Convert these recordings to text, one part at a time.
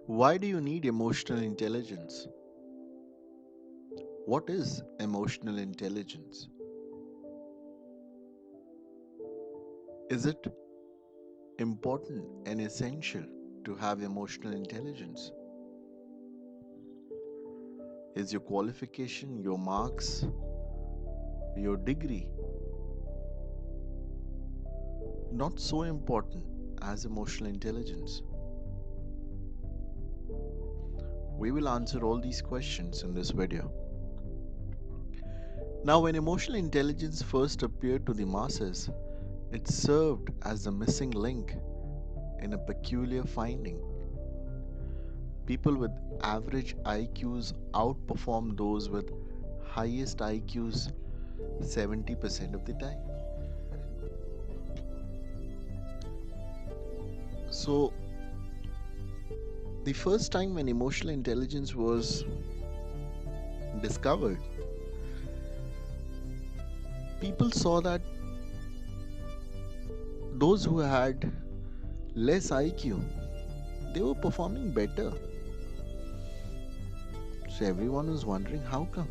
Why do you need emotional intelligence? What is emotional intelligence? Is it important and essential to have emotional intelligence? Is your qualification, your marks, your degree not so important as emotional intelligence? We will answer all these questions in this video. Now, when emotional intelligence first appeared to the masses, it served as the missing link in a peculiar finding. People with average IQs outperform those with highest IQs 70% of the time. So, the first time when emotional intelligence was discovered, people saw that those who had less IQ, they were performing better. So everyone was wondering how come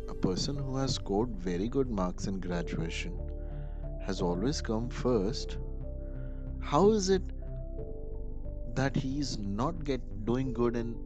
a person who has scored very good marks in graduation has always come first. How is it that he is not get doing good in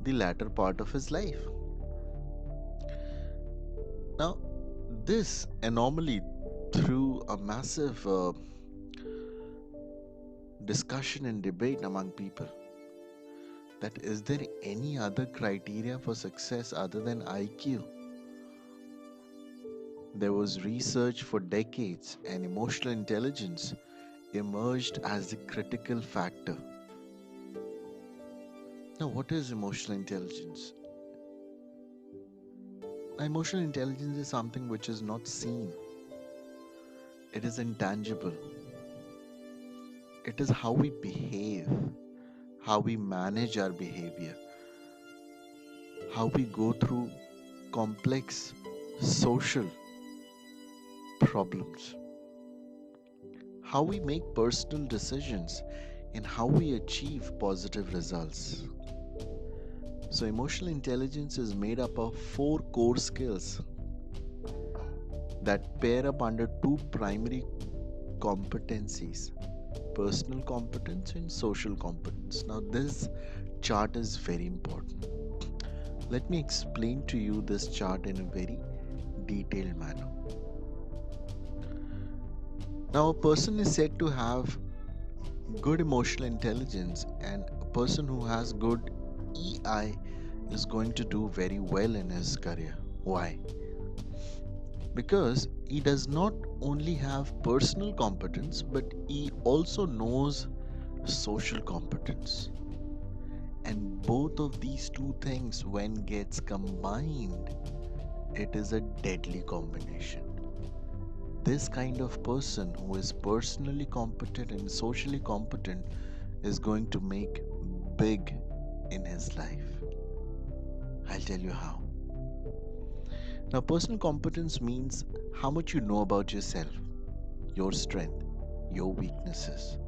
the latter part of his life? Now, this anomaly threw a massive discussion and debate among people that is there any other criteria for success other than IQ? There was research for decades, and emotional intelligence emerged as the critical factor. Now, what is emotional intelligence? Emotional intelligence is something which is not seen, it is intangible. It is how we behave, how we manage our behavior, how we go through complex social problems, how we make personal decisions, and how we achieve positive results. So, emotional intelligence is made up of four core skills that pair up under two primary competencies: personal competence and social competence. Now, this chart is very important. Let me explain to you this chart in a very detailed manner. Now, a person is said to have good emotional intelligence, and a person who has good EI is going to do very well in his career. Why? Because he does not only have personal competence, but he also knows social competence. And both of these two things, when gets combined, it is a deadly combination. This kind of person who is personally competent and socially competent is going to make big in his life. I'll tell you how. Now, personal competence means how much you know about yourself, your strength, your weaknesses.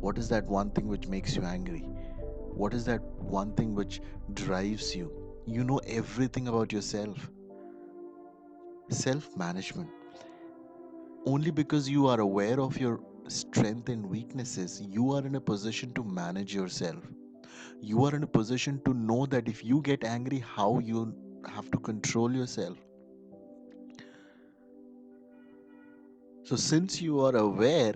What is that one thing which makes you angry? What is that one thing which drives you? You know everything about yourself. Self management. Only because you are aware of your strength and weaknesses, you are in a position to manage yourself. You are in a position to know that if you get angry, how you have to control yourself. So, since you are aware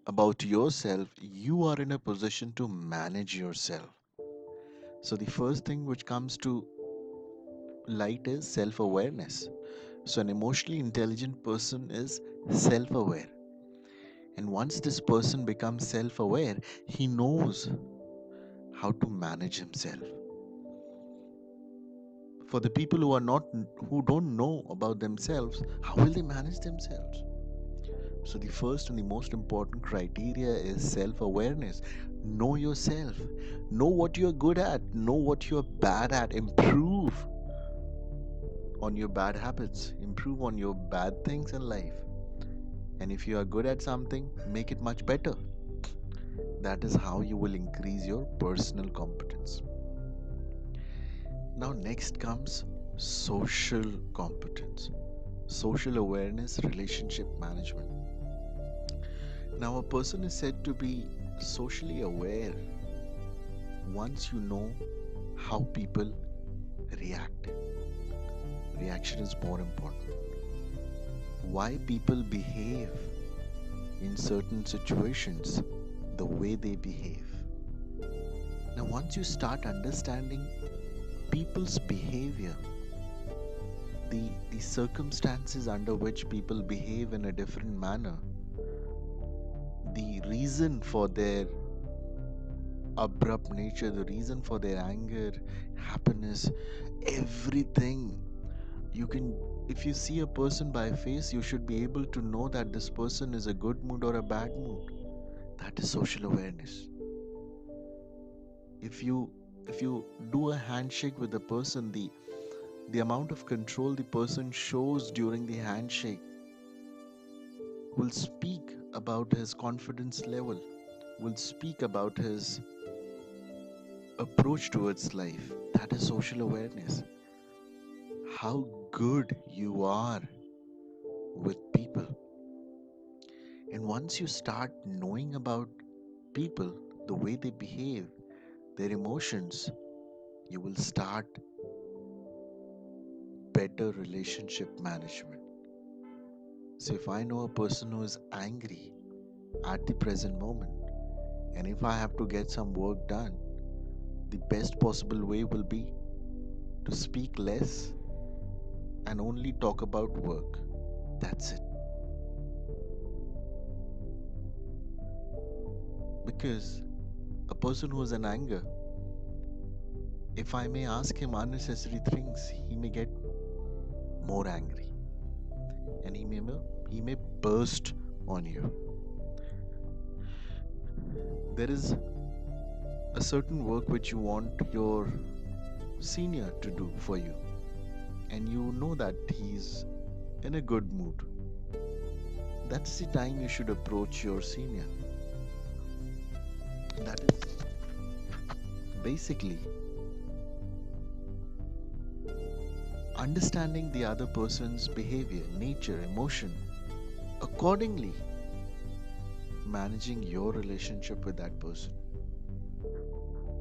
about yourself, you are in a position to manage yourself. So, the first thing which comes to light is self awareness. So, an emotionally intelligent person is self aware. And once this person becomes self aware, he knows how to manage himself. For the people who don't know about themselves, how will they manage themselves? So the first and the most important criteria is self-awareness. Know yourself. Know what you're good at. Know what you're bad at. Improve on your bad habits. Improve on your bad things in life. And if you are good at something, make it much better. That is how you will increase your personal competence. Now, next comes social competence, social awareness, relationship management. Now, a person is said to be socially aware once you know how people react. Reaction is more important. Why people behave in certain situations the way they behave. Now, once you start understanding people's behavior, the circumstances under which people behave in a different manner, the reason for their abrupt nature, the reason for their anger, happiness, everything. You can, if you see a person by face, you should be able to know that this person is a good mood or a bad mood. That is social awareness. If you if you do a handshake with a person, the amount of control the person shows during the handshake will speak about his confidence level, will speak about his approach towards life. That is social awareness. How good you are with people. And once you start knowing about people, the way they behave, their emotions, you will start better relationship management. So if I know a person who is angry at the present moment, and if I have to get some work done, the best possible way will be to speak less and only talk about work. That's it. Because a person who is in anger, if I may ask him unnecessary things, he may get more angry and he may burst on you. There is a certain work which you want your senior to do for you, and you know that he's in a good mood. That's the time you should approach your senior. That is basically understanding the other person's behavior, nature, emotion, accordingly managing your relationship with that person.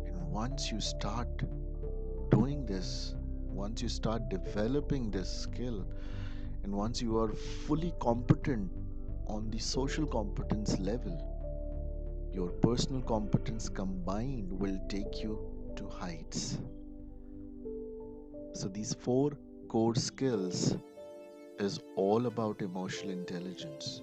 And once you start doing this, once you start developing this skill, and once you are fully competent on the social competence level, your personal competence combined will take you to heights. So these four core skills is all about emotional intelligence.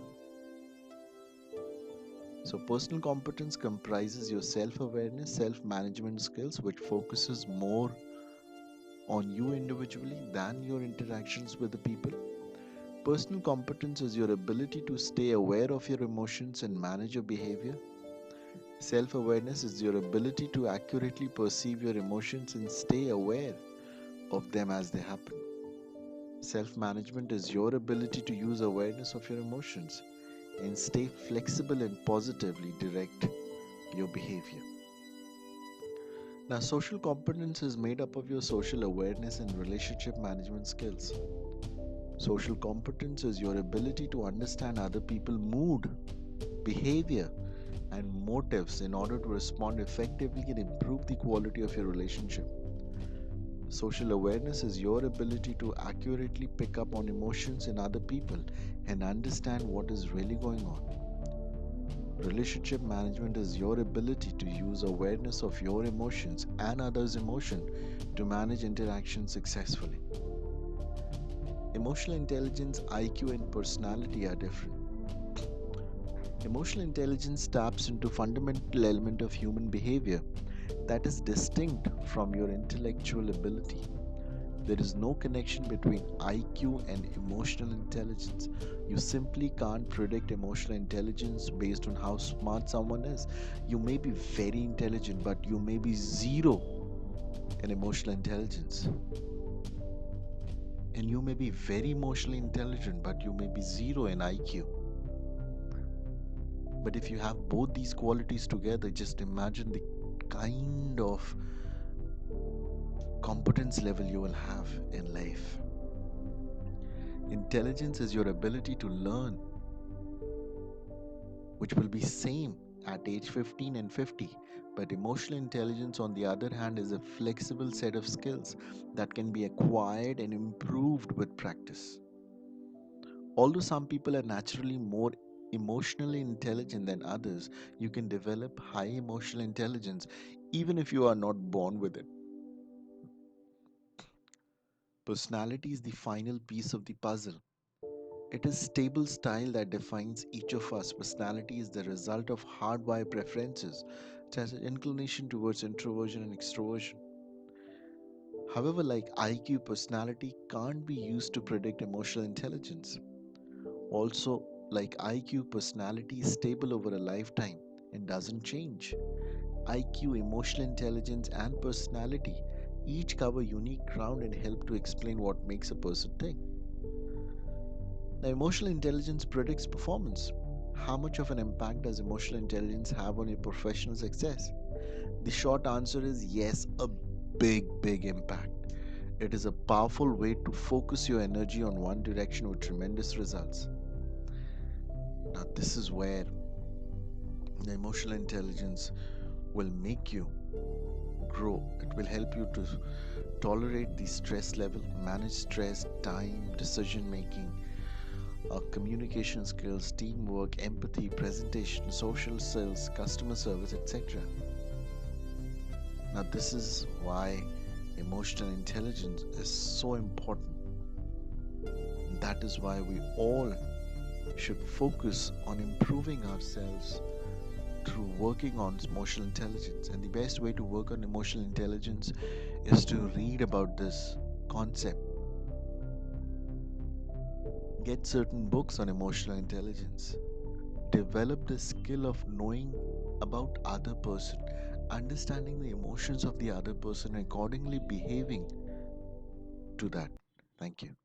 So personal competence comprises your self-awareness, self-management skills, which focuses more on you individually than your interactions with the people. Personal competence is your ability to stay aware of your emotions and manage your behavior. Self awareness is your ability to accurately perceive your emotions and stay aware of them as they happen. Self management is your ability to use awareness of your emotions and stay flexible and positively direct your behavior. Now, social competence is made up of your social awareness and relationship management skills. Social competence is your ability to understand other people's mood, behavior, and motives in order to respond effectively and improve the quality of your relationship. Social awareness is your ability to accurately pick up on emotions in other people and understand what is really going on. Relationship management is your ability to use awareness of your emotions and others' emotion to manage interactions successfully. Emotional intelligence, IQ, and personality are different. Emotional intelligence taps into fundamental element of human behavior that is distinct from your intellectual ability. There is no connection between IQ and emotional intelligence. You simply can't predict emotional intelligence based on how smart someone is. You may be very intelligent, but you may be zero in emotional intelligence. And you may be very emotionally intelligent, but you may be zero in IQ. But if you have both these qualities together, just imagine the kind of competence level you will have in life. Intelligence is your ability to learn, which will be same at age 15 and 50. But emotional intelligence, on the other hand, is a flexible set of skills that can be acquired and improved with practice. Although some people are naturally more emotionally intelligent than others, you can develop high emotional intelligence even if you are not born with it. Personality is the final piece of the puzzle. It is stable style that defines each of us. Personality is the result of hardwired preferences, such as inclination towards introversion and extroversion. However, like IQ, personality can't be used to predict emotional intelligence. Also, like IQ, personality is stable over a lifetime and doesn't change. IQ, emotional intelligence, and personality each cover unique ground and help to explain what makes a person tick. Now, emotional intelligence predicts performance. How much of an impact does emotional intelligence have on your professional success? The short answer is yes, a big impact. It is a powerful way to focus your energy on one direction with tremendous results. Now, this is where the emotional intelligence will make you grow. It will help you to tolerate the stress level, manage stress, time, decision making, communication skills, teamwork, empathy, presentation, social skills, customer service, etc. Now, this is why emotional intelligence is so important. That is why we all should focus on improving ourselves through working on emotional intelligence. And the best way to work on emotional intelligence is to read about this concept, get certain books on emotional intelligence, develop the skill of knowing about other person, understanding the emotions of the other person, accordingly behaving to that. Thank you.